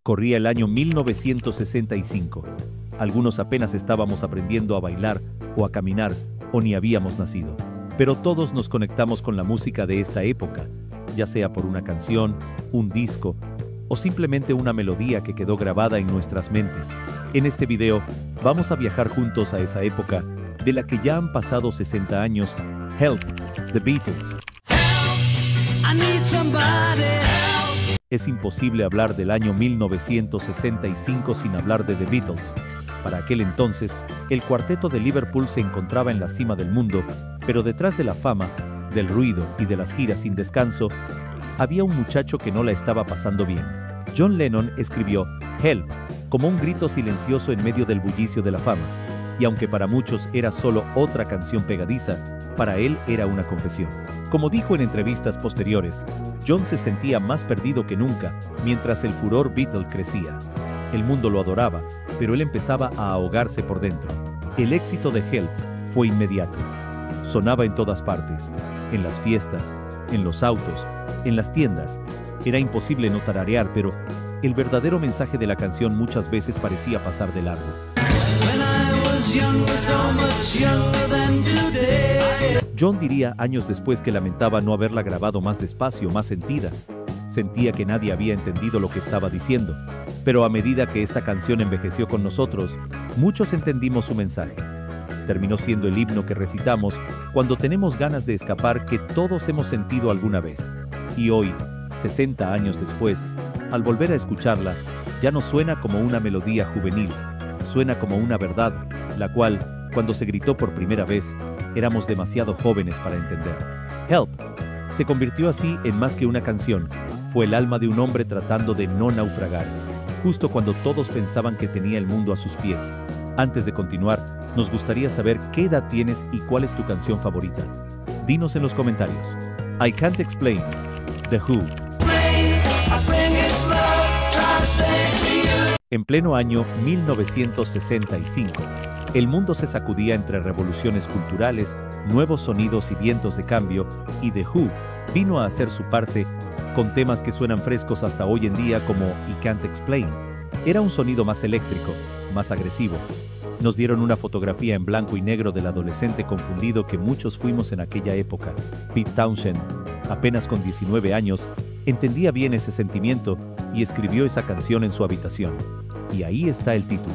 Corría el año 1965. Algunos apenas estábamos aprendiendo a bailar o a caminar o ni habíamos nacido. Pero todos nos conectamos con la música de esta época, ya sea por una canción, un disco o simplemente una melodía que quedó grabada en nuestras mentes. En este video vamos a viajar juntos a esa época de la que ya han pasado 60 años. Help, The Beatles. I need somebody help. Es imposible hablar del año 1965 sin hablar de The Beatles. Para aquel entonces, el cuarteto de Liverpool se encontraba en la cima del mundo, pero detrás de la fama, del ruido y de las giras sin descanso, había un muchacho que no la estaba pasando bien. John Lennon escribió Help como un grito silencioso en medio del bullicio de la fama, y aunque para muchos era solo otra canción pegadiza, para él era una confesión. Como dijo en entrevistas posteriores, John se sentía más perdido que nunca mientras el furor Beatle crecía. El mundo lo adoraba, pero él empezaba a ahogarse por dentro. El éxito de Help fue inmediato. Sonaba en todas partes, en las fiestas, en los autos, en las tiendas. Era imposible no tararear, pero el verdadero mensaje de la canción muchas veces parecía pasar de largo. John diría años después que lamentaba no haberla grabado más despacio, más sentida. Sentía que nadie había entendido lo que estaba diciendo. Pero a medida que esta canción envejeció con nosotros, muchos entendimos su mensaje. Terminó siendo el himno que recitamos cuando tenemos ganas de escapar, que todos hemos sentido alguna vez. Y hoy, 60 años después, al volver a escucharla, ya no suena como una melodía juvenil, suena como una verdad, la cual, cuando se gritó por primera vez, éramos demasiado jóvenes para entender. Help se convirtió así en más que una canción. Fue el alma de un hombre tratando de no naufragar, justo cuando todos pensaban que tenía el mundo a sus pies. Antes de continuar, nos gustaría saber qué edad tienes y cuál es tu canción favorita. Dinos en los comentarios. I Can't Explain, The Who. En pleno año 1965, el mundo se sacudía entre revoluciones culturales, nuevos sonidos y vientos de cambio, y The Who vino a hacer su parte con temas que suenan frescos hasta hoy en día como I Can't Explain. Era un sonido más eléctrico, más agresivo. Nos dieron una fotografía en blanco y negro del adolescente confundido que muchos fuimos en aquella época. Pete Townshend, apenas con 19 años, entendía bien ese sentimiento y escribió esa canción en su habitación. Y ahí está el título.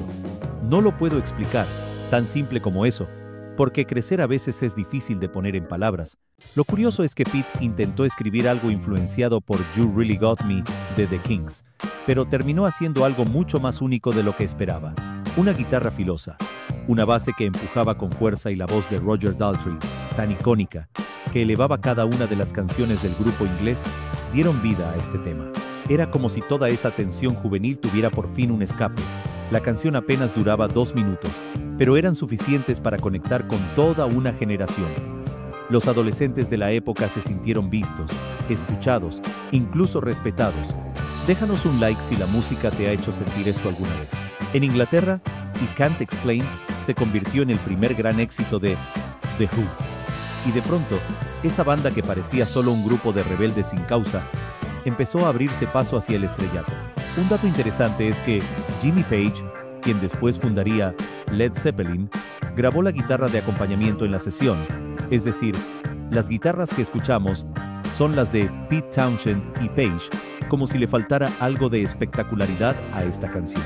No lo puedo explicar, tan simple como eso, porque crecer a veces es difícil de poner en palabras. Lo curioso es que Pete intentó escribir algo influenciado por You Really Got Me de The Kings, pero terminó haciendo algo mucho más único de lo que esperaba. Una guitarra filosa, una base que empujaba con fuerza y la voz de Roger Daltrey, tan icónica, que elevaba cada una de las canciones del grupo inglés, dieron vida a este tema. Era como si toda esa tensión juvenil tuviera por fin un escape. La canción apenas duraba 2 minutos, pero eran suficientes para conectar con toda una generación. Los adolescentes de la época se sintieron vistos, escuchados, incluso respetados. Déjanos un like si la música te ha hecho sentir esto alguna vez. En Inglaterra, I Can't Explain se convirtió en el primer gran éxito de The Who. Y de pronto, esa banda que parecía solo un grupo de rebeldes sin causa, empezó a abrirse paso hacia el estrellato. Un dato interesante es que Jimmy Page, quien después fundaría Led Zeppelin, grabó la guitarra de acompañamiento en la sesión. Es decir, las guitarras que escuchamos son las de Pete Townshend y Page, como si le faltara algo de espectacularidad a esta canción.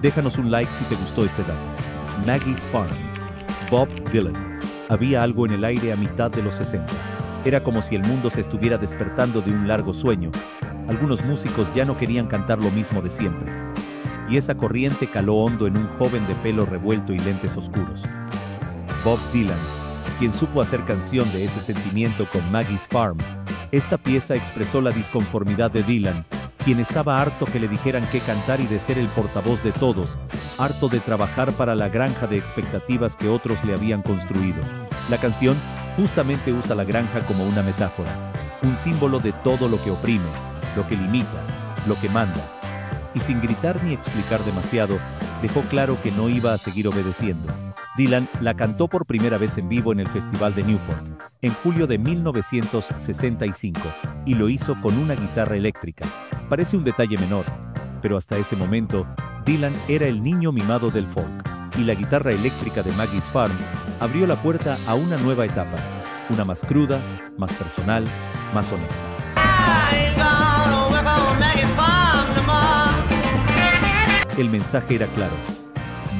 Déjanos un like si te gustó este dato. Maggie's Farm, Bob Dylan. Había algo en el aire a mitad de los 60. Era como si el mundo se estuviera despertando de un largo sueño. Algunos músicos ya no querían cantar lo mismo de siempre. Y esa corriente caló hondo en un joven de pelo revuelto y lentes oscuros. Bob Dylan, quien supo hacer canción de ese sentimiento con Maggie's Farm. Esta pieza expresó la disconformidad de Dylan, quien estaba harto que le dijeran qué cantar y de ser el portavoz de todos, harto de trabajar para la granja de expectativas que otros le habían construido. La canción justamente usa la granja como una metáfora, un símbolo de todo lo que oprime, lo que limita, lo que manda. Y sin gritar ni explicar demasiado, dejó claro que no iba a seguir obedeciendo. Dylan la cantó por primera vez en vivo en el Festival de Newport, en julio de 1965, y lo hizo con una guitarra eléctrica. Parece un detalle menor, Pero hasta ese momento, Dylan era el niño mimado del folk, y la guitarra eléctrica de Maggie's Farm abrió la puerta a una nueva etapa, una más cruda, más personal, más honesta. El mensaje era claro: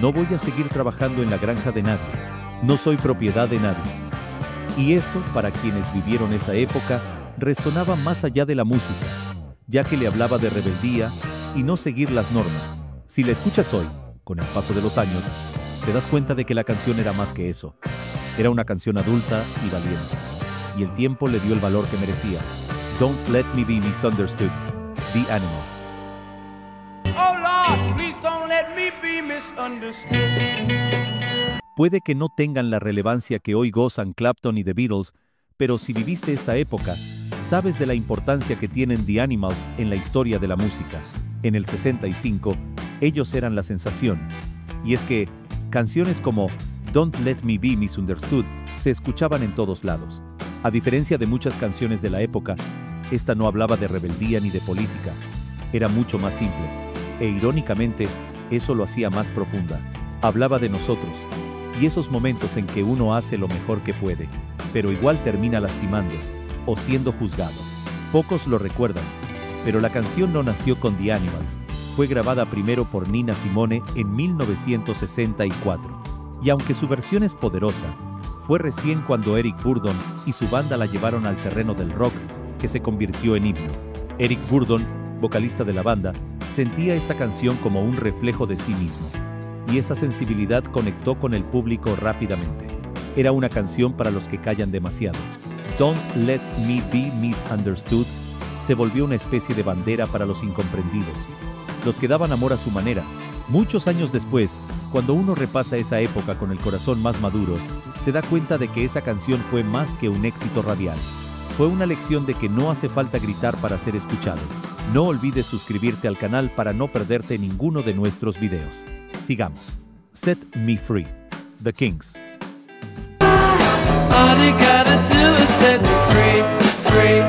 no voy a seguir trabajando en la granja de nadie, no soy propiedad de nadie. Y eso, para quienes vivieron esa época, resonaba más allá de la música, ya que le hablaba de rebeldía y no seguir las normas. Si la escuchas hoy, con el paso de los años, te das cuenta de que la canción era más que eso. Era una canción adulta y valiente, y el tiempo le dio el valor que merecía. Don't Let Me Be Misunderstood, The Animals. Oh Lord, please don't let me be misunderstood. Puede que no tengan la relevancia que hoy gozan Clapton y The Beatles, pero si viviste esta época, sabes de la importancia que tienen The Animals en la historia de la música. En el 65, ellos eran la sensación. Y es que canciones como Don't Let Me Be Misunderstood se escuchaban en todos lados. A diferencia de muchas canciones de la época, esta no hablaba de rebeldía ni de política. Era mucho más simple. E irónicamente, eso lo hacía más profunda. Hablaba de nosotros, y esos momentos en que uno hace lo mejor que puede, pero igual termina lastimando o siendo juzgado. Pocos lo recuerdan, pero la canción no nació con The Animals. Fue grabada primero por Nina Simone en 1964. Y aunque su versión es poderosa, fue recién cuando Eric Burdon y su banda la llevaron al terreno del rock que se convirtió en himno. Eric Burdon, vocalista de la banda, sentía esta canción como un reflejo de sí mismo. Y esa sensibilidad conectó con el público rápidamente. Era una canción para los que callan demasiado. Don't Let Me Be Misunderstood se volvió una especie de bandera para los incomprendidos, los que daban amor a su manera. Muchos años después, cuando uno repasa esa época con el corazón más maduro, se da cuenta de que esa canción fue más que un éxito radial. Fue una lección de que no hace falta gritar para ser escuchado. No olvides suscribirte al canal para no perderte ninguno de nuestros videos. Sigamos. Set Me Free, The Kinks. All you gotta do is set me free, free,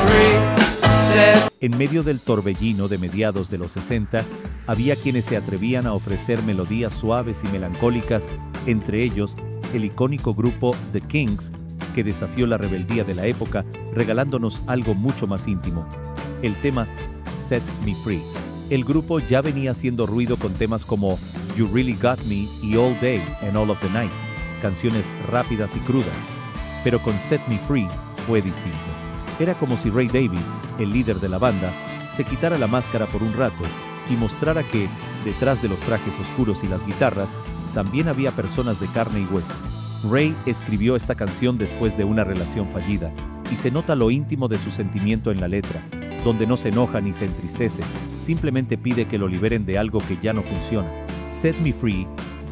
free, set. En medio del torbellino de mediados de los 60, había quienes se atrevían a ofrecer melodías suaves y melancólicas, entre ellos el icónico grupo The Kinks, que desafió la rebeldía de la época, regalándonos algo mucho más íntimo: el tema Set Me Free. El grupo ya venía haciendo ruido con temas como You Really Got Me y All Day and All of the Night, canciones rápidas y crudas. Pero con Set Me Free fue distinto. Era como si Ray Davies, el líder de la banda, se quitara la máscara por un rato y mostrara que, detrás de los trajes oscuros y las guitarras, también había personas de carne y hueso. Ray escribió esta canción después de una relación fallida, y se nota lo íntimo de su sentimiento en la letra, donde no se enoja ni se entristece, simplemente pide que lo liberen de algo que ya no funciona. Set Me Free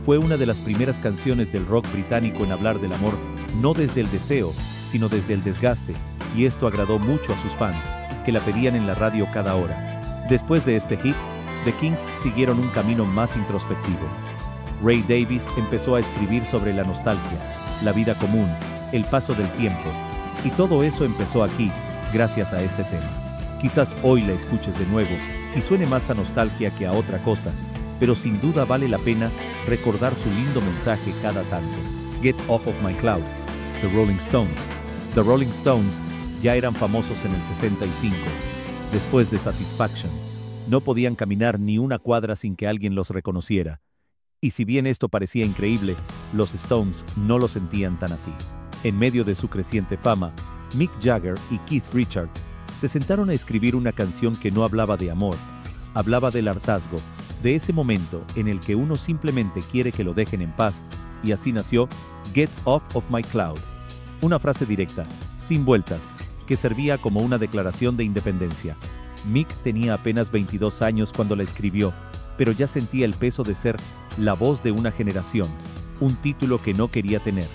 fue una de las primeras canciones del rock británico en hablar del amor, no desde el deseo, sino desde el desgaste, y esto agradó mucho a sus fans, que la pedían en la radio cada hora. Después de este hit, The Kinks siguieron un camino más introspectivo. Ray Davies empezó a escribir sobre la nostalgia, la vida común, el paso del tiempo, y todo eso empezó aquí, gracias a este tema. Quizás hoy la escuches de nuevo y suene más a nostalgia que a otra cosa, pero sin duda vale la pena recordar su lindo mensaje cada tanto. Get Off of My Cloud, The Rolling Stones. The Rolling Stones ya eran famosos en el 65. Después de Satisfaction, no podían caminar ni una cuadra sin que alguien los reconociera. Y si bien esto parecía increíble, los Stones no lo sentían tan así. En medio de su creciente fama, Mick Jagger y Keith Richards se sentaron a escribir una canción que no hablaba de amor, hablaba del hartazgo, de ese momento en el que uno simplemente quiere que lo dejen en paz, y así nació Get Off of My Cloud. Una frase directa, sin vueltas, que servía como una declaración de independencia. Mick tenía apenas 22 años cuando la escribió, pero ya sentía el peso de ser la voz de una generación, un título que no quería tener.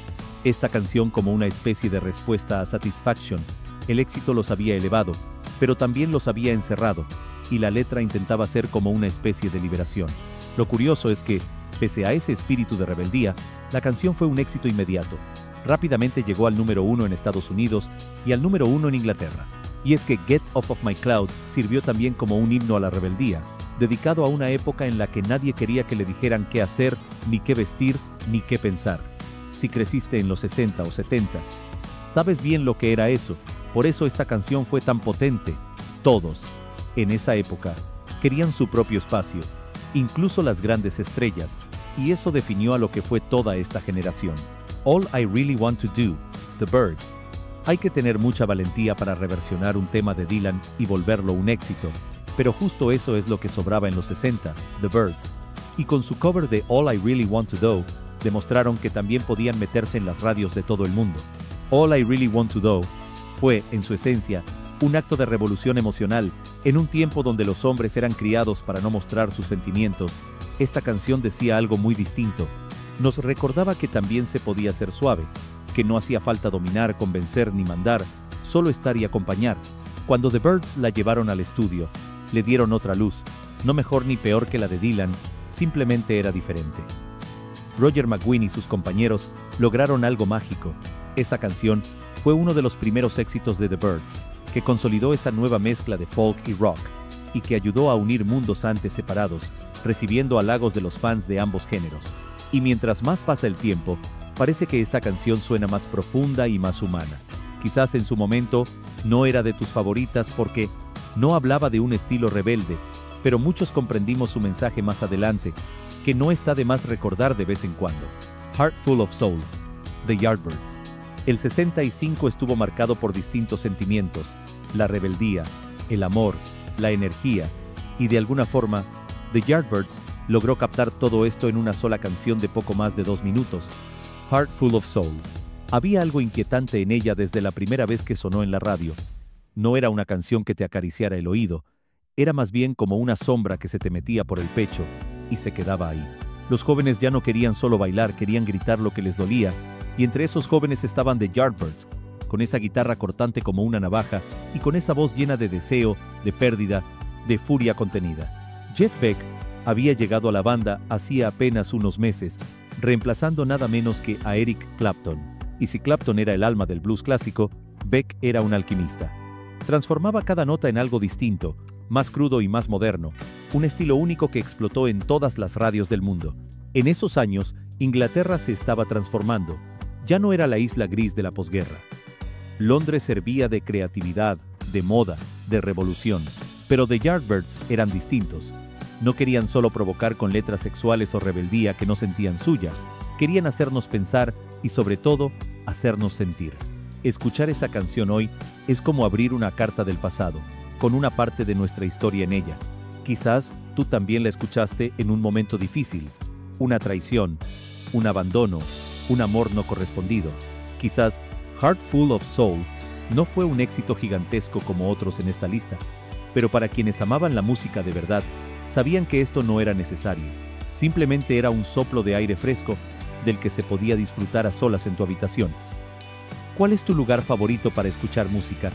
Esta canción como una especie de respuesta a Satisfaction. El éxito los había elevado, pero también los había encerrado, y la letra intentaba ser como una especie de liberación. Lo curioso es que, pese a ese espíritu de rebeldía, la canción fue un éxito inmediato. Rápidamente llegó al número 1 en Estados Unidos y al número 1 en Inglaterra. Y es que Get Off of My Cloud sirvió también como un himno a la rebeldía, dedicado a una época en la que nadie quería que le dijeran qué hacer, ni qué vestir, ni qué pensar. Si creciste en los 60 o 70, sabes bien lo que era eso, por eso esta canción fue tan potente. Todos, en esa época, querían su propio espacio, incluso las grandes estrellas, y eso definió a lo que fue toda esta generación. All I Really Want to Do, The Byrds. Hay que tener mucha valentía para reversionar un tema de Dylan y volverlo un éxito, pero justo eso es lo que sobraba en los 60, The Byrds. Y con su cover de All I Really Want to Do, demostraron que también podían meterse en las radios de todo el mundo. All I Really Want to Do fue, en su esencia, un acto de revolución emocional. En un tiempo donde los hombres eran criados para no mostrar sus sentimientos, esta canción decía algo muy distinto. Nos recordaba que también se podía ser suave, que no hacía falta dominar, convencer ni mandar, solo estar y acompañar. Cuando The Byrds la llevaron al estudio, le dieron otra luz, no mejor ni peor que la de Dylan, simplemente era diferente. Roger McGuinn y sus compañeros lograron algo mágico. Esta canción fue uno de los primeros éxitos de The Byrds, que consolidó esa nueva mezcla de folk y rock, y que ayudó a unir mundos antes separados, recibiendo halagos de los fans de ambos géneros. Y mientras más pasa el tiempo, parece que esta canción suena más profunda y más humana. Quizás en su momento no era de tus favoritas porque no hablaba de un estilo rebelde, pero muchos comprendimos su mensaje más adelante, que no está de más recordar de vez en cuando. Heart Full of Soul, The Yardbirds. El 65 estuvo marcado por distintos sentimientos, la rebeldía, el amor, la energía, y de alguna forma, The Yardbirds logró captar todo esto en una sola canción de poco más de 2 minutos, Heart Full of Soul. Había algo inquietante en ella desde la primera vez que sonó en la radio. No era una canción que te acariciara el oído, era más bien como una sombra que se te metía por el pecho y se quedaba ahí. Los jóvenes ya no querían solo bailar, querían gritar lo que les dolía, y entre esos jóvenes estaban The Yardbirds, con esa guitarra cortante como una navaja y con esa voz llena de deseo, de pérdida, de furia contenida. Jeff Beck había llegado a la banda hacía apenas unos meses, reemplazando nada menos que a Eric Clapton. Y si Clapton era el alma del blues clásico, Beck era un alquimista. Transformaba cada nota en algo distinto, más crudo y más moderno, un estilo único que explotó en todas las radios del mundo. En esos años, Inglaterra se estaba transformando. Ya no era la isla gris de la posguerra. Londres servía de creatividad, de moda, de revolución. Pero The Yardbirds eran distintos. No querían solo provocar con letras sexuales o rebeldía que no sentían suya. Querían hacernos pensar y, sobre todo, hacernos sentir. Escuchar esa canción hoy es como abrir una carta del pasado, con una parte de nuestra historia en ella. Quizás tú también la escuchaste en un momento difícil, una traición, un abandono, un amor no correspondido. Quizás Heart Full of Soul no fue un éxito gigantesco como otros en esta lista, pero para quienes amaban la música de verdad, sabían que esto no era necesario. Simplemente era un soplo de aire fresco del que se podía disfrutar a solas en tu habitación. ¿Cuál es tu lugar favorito para escuchar música?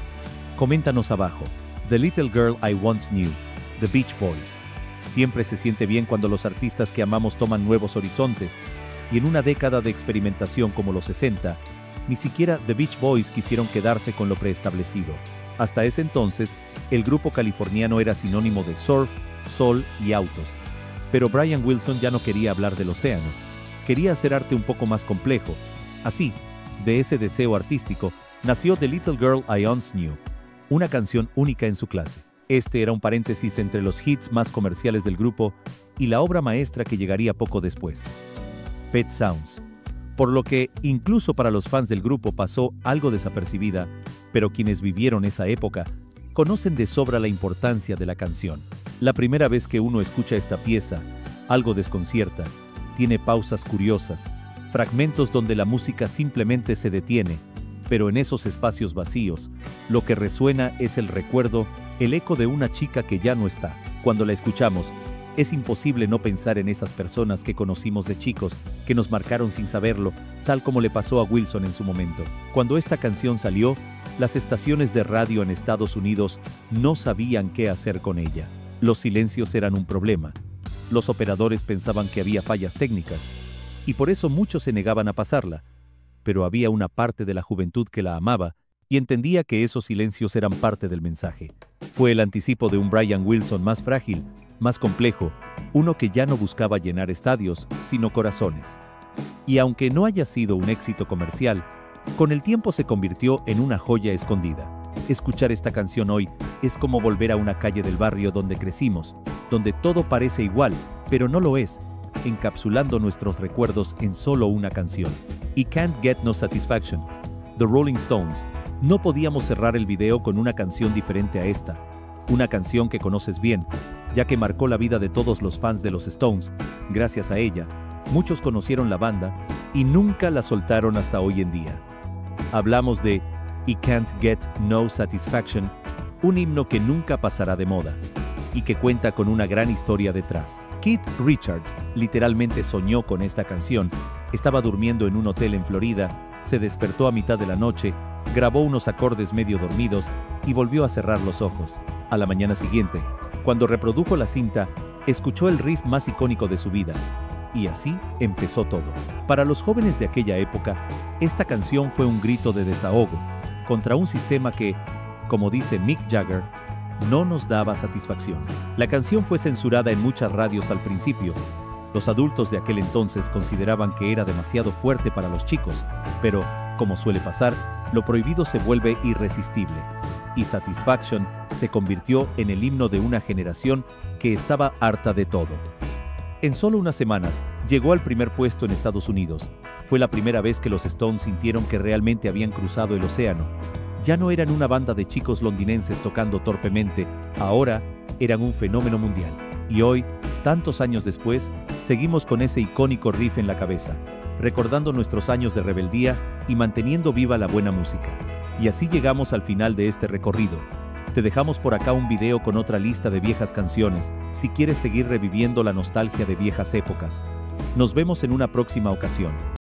Coméntanos abajo. The Little Girl I Once Knew, The Beach Boys. Siempre se siente bien cuando los artistas que amamos toman nuevos horizontes, y en una década de experimentación como los 60, ni siquiera The Beach Boys quisieron quedarse con lo preestablecido. Hasta ese entonces, el grupo californiano era sinónimo de surf, sol y autos. Pero Brian Wilson ya no quería hablar del océano. Quería hacer arte un poco más complejo. Así, de ese deseo artístico, nació The Little Girl I Once Knew, una canción única en su clase. Este era un paréntesis entre los hits más comerciales del grupo y la obra maestra que llegaría poco después, Pet Sounds. Por lo que, incluso para los fans del grupo pasó algo desapercibida, pero quienes vivieron esa época conocen de sobra la importancia de la canción. La primera vez que uno escucha esta pieza, algo desconcierta, tiene pausas curiosas, fragmentos donde la música simplemente se detiene, pero en esos espacios vacíos, lo que resuena es el recuerdo, el eco de una chica que ya no está. Cuando la escuchamos, es imposible no pensar en esas personas que conocimos de chicos, que nos marcaron sin saberlo, tal como le pasó a Wilson en su momento. Cuando esta canción salió, las estaciones de radio en Estados Unidos no sabían qué hacer con ella. Los silencios eran un problema. Los operadores pensaban que había fallas técnicas, y por eso muchos se negaban a pasarla. Pero había una parte de la juventud que la amaba y entendía que esos silencios eran parte del mensaje. Fue el anticipo de un Brian Wilson más frágil, más complejo, uno que ya no buscaba llenar estadios, sino corazones. Y aunque no haya sido un éxito comercial, con el tiempo se convirtió en una joya escondida. Escuchar esta canción hoy es como volver a una calle del barrio donde crecimos, donde todo parece igual, pero no lo es, encapsulando nuestros recuerdos en solo una canción. Y Can't Get No Satisfaction, The Rolling Stones. No podíamos cerrar el video con una canción diferente a esta, una canción que conoces bien, ya que marcó la vida de todos los fans de los Stones. Gracias a ella, muchos conocieron la banda y nunca la soltaron hasta hoy en día. Hablamos de I Can't Get No Satisfaction, un himno que nunca pasará de moda y que cuenta con una gran historia detrás. Keith Richards literalmente soñó con esta canción. Estaba durmiendo en un hotel en Florida, se despertó a mitad de la noche, grabó unos acordes medio dormidos y volvió a cerrar los ojos. A la mañana siguiente, cuando reprodujo la cinta, escuchó el riff más icónico de su vida. Y así empezó todo. Para los jóvenes de aquella época, esta canción fue un grito de desahogo contra un sistema que, como dice Mick Jagger, no nos daba satisfacción. La canción fue censurada en muchas radios al principio. Los adultos de aquel entonces consideraban que era demasiado fuerte para los chicos, pero, como suele pasar, lo prohibido se vuelve irresistible. Y Satisfaction se convirtió en el himno de una generación que estaba harta de todo. En solo unas semanas, llegó al primer puesto en Estados Unidos. Fue la primera vez que los Stones sintieron que realmente habían cruzado el océano. Ya no eran una banda de chicos londinenses tocando torpemente, ahora eran un fenómeno mundial. Y hoy, tantos años después, seguimos con ese icónico riff en la cabeza, recordando nuestros años de rebeldía y manteniendo viva la buena música. Y así llegamos al final de este recorrido. Te dejamos por acá un video con otra lista de viejas canciones, si quieres seguir reviviendo la nostalgia de viejas épocas. Nos vemos en una próxima ocasión.